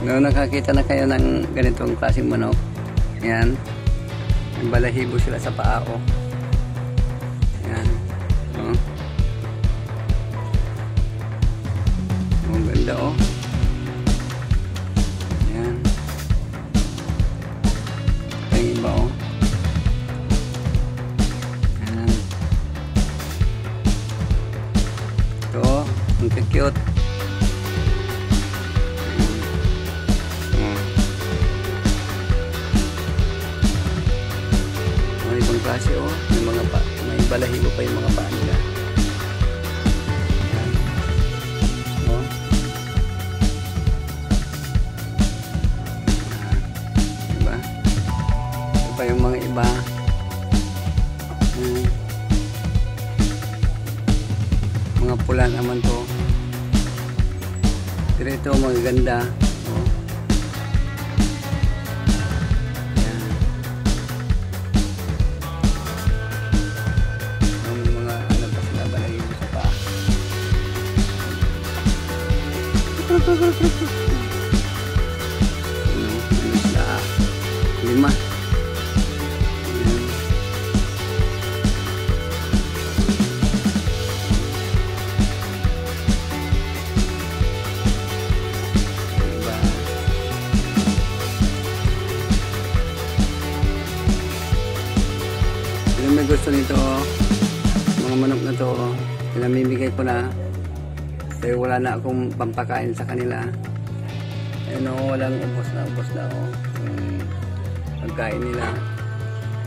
Ngayon nakakita na kayo ng ganitong klaseng manok. Yan. May balahibo sila sa paa. Oh. Yan. Oh. Oh, ganda oh. Yan. Ito yung iba oh. Yan. Ito, ang cute. Klase oh, may balahibo pa yung mga paa nila. Yan. Oh. Diba? Ito pa yung mga iba. Mga pula naman to. Pero ito magaganda. Oh. Lima. Yung may gusto nito, mga manok na to, pinamimigay ko na. Pero wala na akong pampakain sa kanila. Ayun o, walang ubos na o. Yung pagkain nila.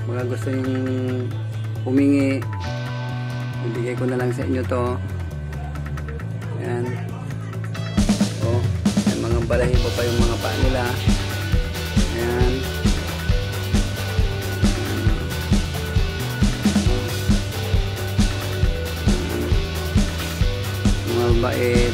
Mga gusto yung humingi, ibigay ko na lang sa inyo to. Ayan. O, may mga balahibo pa yung mga paa nila. Ayan. Mga bait.